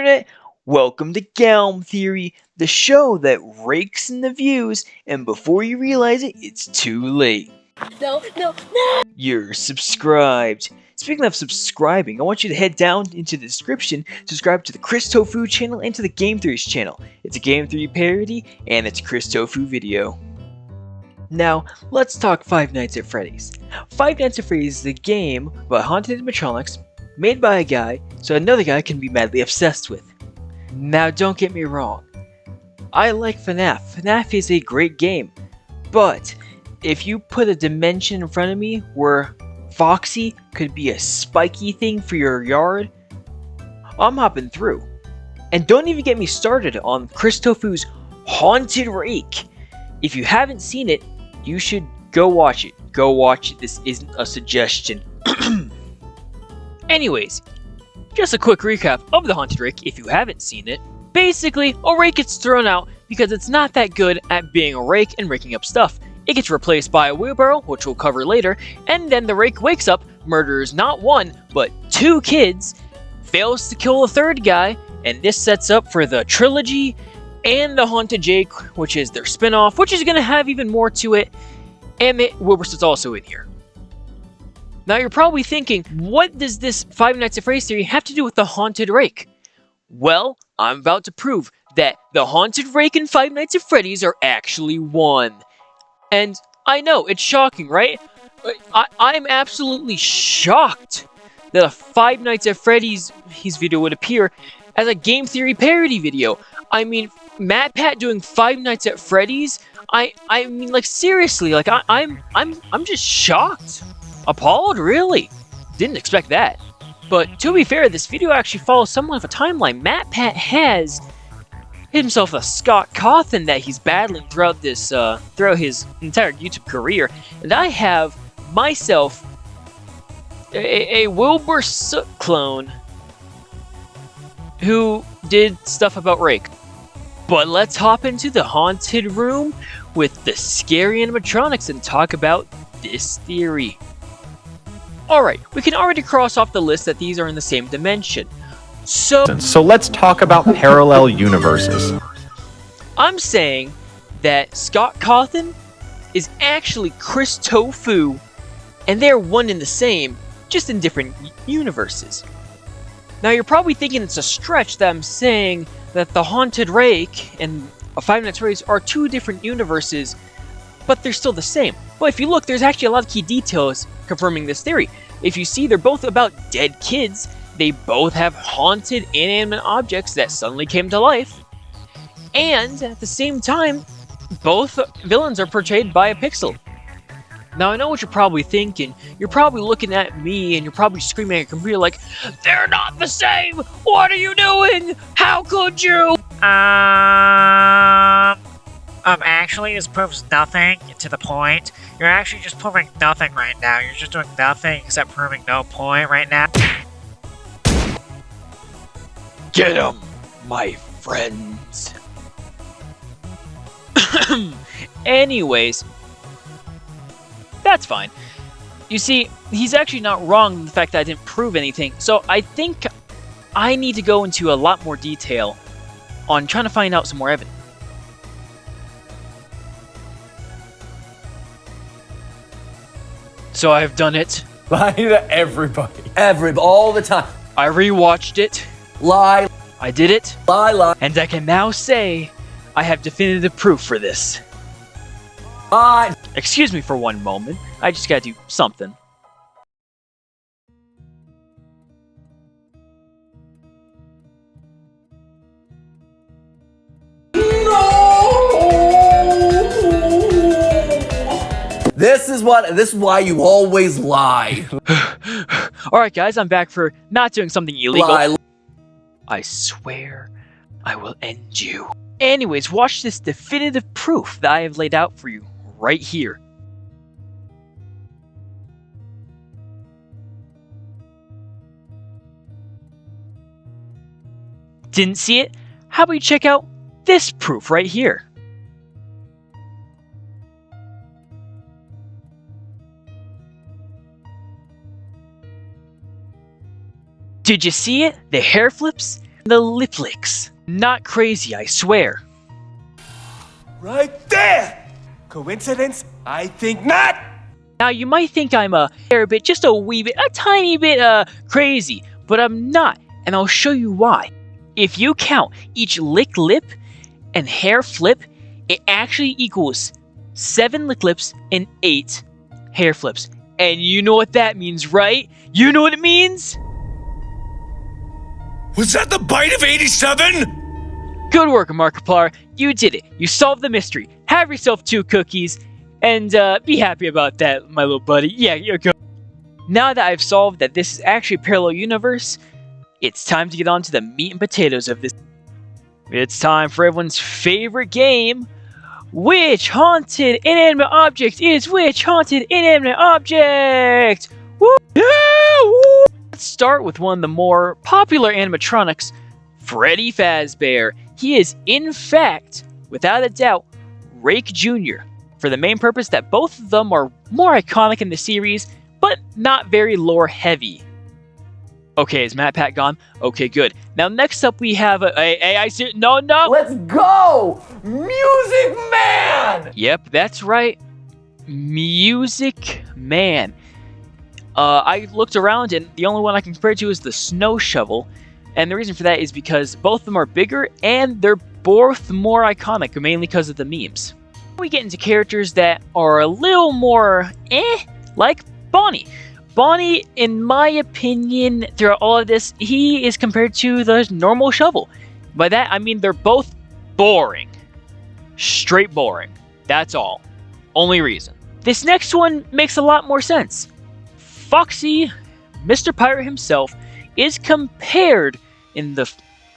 Internet? Welcome to GameTheory, the show that rakes in the views, and before you realize it, it's too late. No! You're subscribed. Speaking of subscribing, I want you to head down into the description, subscribe to the ChrisTofu channel and to the GameTheory's channel. It's a GameTheory parody, and it's a ChrisTofu video. Now, let's talk Five Nights at Freddy's. Five Nights at Freddy's is a game about haunted animatronics made by a guy so another guy can be madly obsessed with. Now, don't get me wrong. I like FnaF. FnaF is a great game. But if you put a dimension in front of me where Foxy could be a spiky thing for your yard, I'm hopping through. And don't even get me started on ChrisTofu's Haunted Rake. If you haven't seen it, you should go watch it. Go watch it. This isn't a suggestion. Anyways, just a quick recap of the Haunted Rake if you haven't seen it. Basically, a rake gets thrown out because it's not that good at being a rake and raking up stuff. It gets replaced by a wheelbarrow, which we'll cover later, and then the rake wakes up, murders not one, but two kids, fails to kill a third guy, and this sets up for the trilogy and the Haunted Rake, which is their spin-off, which is going to have even more to it, and Wilbur's is also in here. Now you're probably thinking, what does this Five Nights at Freddy's theory have to do with the Haunted Rake? Well, I'm about to prove that the Haunted Rake and Five Nights at Freddy's are actually one. And I know, it's shocking, right? I'm absolutely shocked that a Five Nights at Freddy's video would appear as a Game Theory parody video. I mean, Matt Pat doing Five Nights at Freddy's? I mean, like, seriously, like, I'm just shocked. Appalled? Really? Didn't expect that. But to be fair, this video actually follows somewhat of a timeline. Matt Pat has himself a Scott Cawthon that he's battling throughout his entire YouTube career, and I have myself a Wilbur Soot clone who did stuff about Rake. But let's hop into the haunted room with the scary animatronics and talk about this theory. Alright, we can already cross off the list that these are in the same dimension. So let's talk about parallel universes. I'm saying that Scott Cawthon is actually ChrisTofu, and they're one and the same, just in different universes. Now you're probably thinking it's a stretch that I'm saying that the Haunted Rake and Five Nights at Freddy's are two different universes, but they're still the same. But if you look, there's actually a lot of key details confirming this theory. If you see, they're both about dead kids, they both have haunted inanimate objects that suddenly came to life, and at the same time, both villains are portrayed by a pixel. Now I know what you're probably thinking. You're probably looking at me and you're probably screaming at your computer like, "They're not the same! What are you doing? How could you?" Actually, this proves nothing to the point. You're actually just proving nothing right now. You're just doing nothing except proving no point right now. Get 'em, my friends. Anyways, that's fine. You see, he's actually not wrong in the fact that I didn't prove anything, so I think I need to go into a lot more detail on trying to find out some more evidence. So I've done it. Lie to everybody. All the time. I rewatched it. Lie. I did it. Lie. And I can now say I have definitive proof for this. Lie. Excuse me for one moment. I just gotta do something. This is why you always lie. Alright guys, I'm back for not doing something illegal. Lie. I swear I will end you. Anyways, watch this definitive proof that I have laid out for you right here. Didn't see it? How about you check out this proof right here? Did you see it? The hair flips? The lip licks. Not crazy, I swear. Right there! Coincidence? I think not! Now you might think I'm a bit, just a wee bit, a tiny bit crazy, but I'm not, and I'll show you why. If you count each lick lip and hair flip, it actually equals 7 lick lips and 8 hair flips. And you know what that means, right? You know what it means? Was that the bite of 87? Good work, Markiplier. You did it. You solved the mystery. Have yourself 2 cookies, and be happy about that, my little buddy. Yeah, you're good. Now that I've solved that this is actually a parallel universe, it's time to get on to the meat and potatoes of this. It's time for everyone's favorite game. Which haunted inanimate object is which haunted inanimate object? Woo! Yeah! Woo! Let's start with one of the more popular animatronics, Freddy Fazbear. He is, in fact, without a doubt, Rake Jr., for the main purpose that both of them are more iconic in the series, but not very lore-heavy. Okay, is Matt Pat gone? Okay, good. Now, next up we have no! Let's go! Music Man! Yep, that's right. Music Man. I looked around, and the only one I can compare it to is the Snow Shovel. And the reason for that is because both of them are bigger, and they're both more iconic, mainly because of the memes. We get into characters that are a little more like Bonnie. Bonnie, in my opinion, throughout all of this, he is compared to the normal shovel. By that, I mean they're both boring. Straight boring. That's all. Only reason. This next one makes a lot more sense. Foxy, Mr. Pirate himself, is compared in the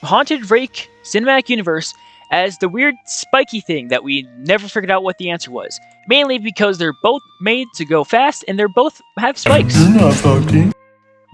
Haunted Rake cinematic universe as the weird spiky thing that we never figured out what the answer was. Mainly because they're both made to go fast and they're both have spikes. You're not fucking.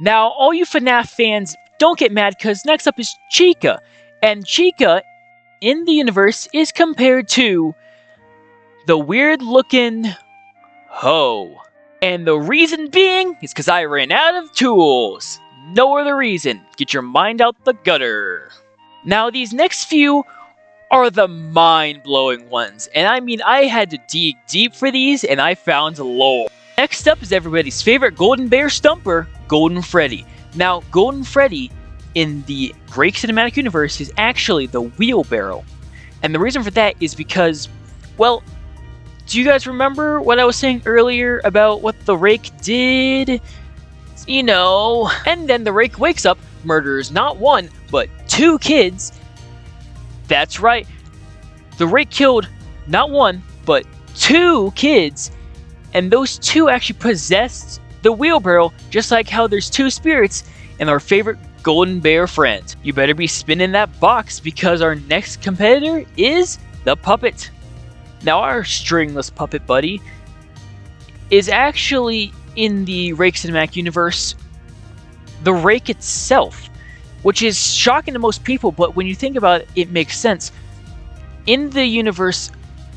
Now, all you FnaF fans, don't get mad because next up is Chica. And Chica, in the universe, is compared to the weird looking hoe. And the reason being is because I ran out of tools. No other reason. Get your mind out the gutter. Now, these next few are the mind-blowing ones. And I mean, I had to dig deep for these, and I found lore. Next up is everybody's favorite Golden Bear Stumper, Golden Freddy. Now, Golden Freddy, in the Rake Cinematic Universe, is actually the wheelbarrow. And the reason for that is because, well, do you guys remember what I was saying earlier about what the Rake did? You know. And then the Rake wakes up, murders not 1, but 2 kids. That's right. The Rake killed not 1, but 2 kids. And those 2 actually possessed the wheelbarrow, just like how there's 2 spirits in our favorite Golden Bear friend. You better be spinning that box because our next competitor is the puppet. Now, our stringless puppet buddy is actually in the Rake Cinematic Universe the Rake itself, which is shocking to most people, but when you think about it, it makes sense. In the universe,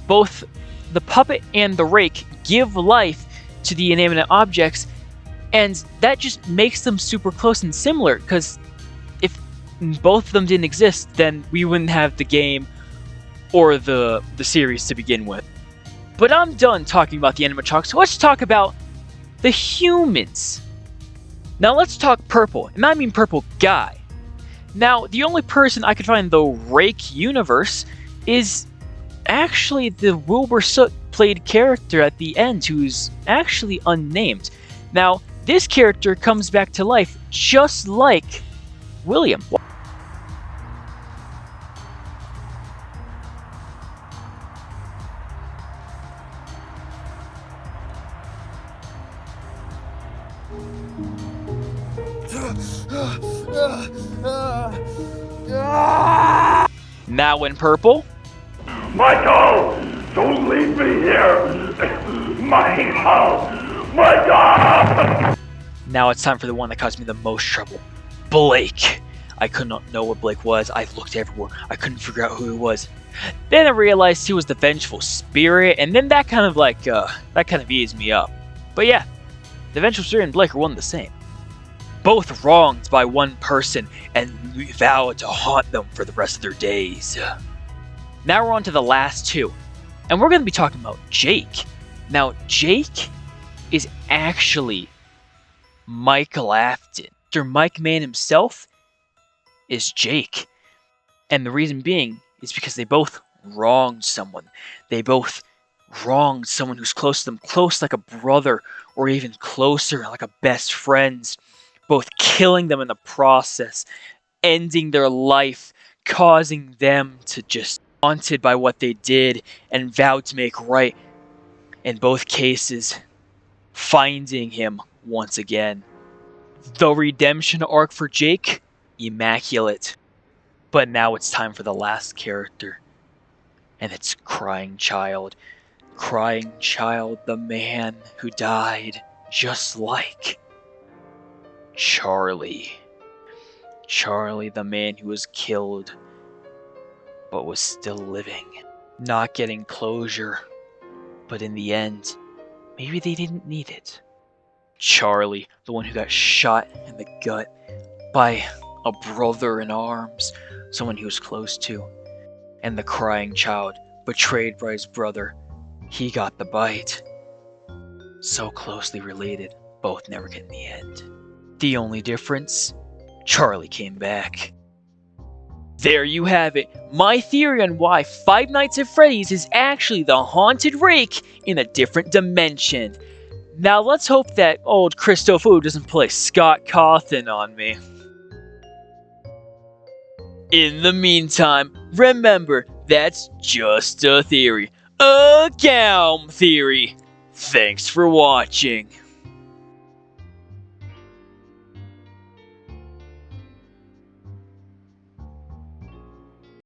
both the puppet and the Rake give life to the inanimate objects, and that just makes them super close and similar, because if both of them didn't exist, then we wouldn't have the game or the series to begin with. But I'm done talking about the animatronics, so let's talk about the humans. Now let's talk purple, and I mean purple guy. Now, the only person I could find in the Rake universe is actually the Wilbur Soot played character at the end, who's actually unnamed. Now, this character comes back to life just like William. Now in purple. Michael! Don't leave me here! Michael! Michael! Now it's time for the one that caused me the most trouble. Blake. I could not know what Blake was. I looked everywhere. I couldn't figure out who he was. Then I realized he was the vengeful spirit, and then that kind of eased me up. But yeah, the vengeful spirit and Blake are one and the same. both wronged by one person and vowed to haunt them for the rest of their days. Now we're on to the last two, and we're going to be talking about Jake. Now, Jake is actually Michael Afton. Mike Mann himself is Jake. And the reason being is because they both wronged someone. They both wronged someone who's close to them, close like a brother, or even closer, like a best friend. Both killing them in the process, ending their life, causing them to just haunted by what they did and vowed to make right. In both cases, finding him once again. The redemption arc for Jake, immaculate. But now it's time for the last character. And it's Crying Child. Crying Child, the man who died just like Charlie. Charlie, the man who was killed but was still living. Not getting closure, but in the end, maybe they didn't need it. Charlie, the one who got shot in the gut by a brother in arms, someone he was close to. And the Crying Child, betrayed by his brother. He got the bite. So closely related, both never get in the end. The only difference? Charlie came back. There you have it, my theory on why Five Nights at Freddy's is actually the Haunted Rake in a different dimension. Now let's hope that old ChrisTofu doesn't play Scott Cawthon on me. In the meantime, remember, that's just a theory. A GameTheory. Thanks for watching.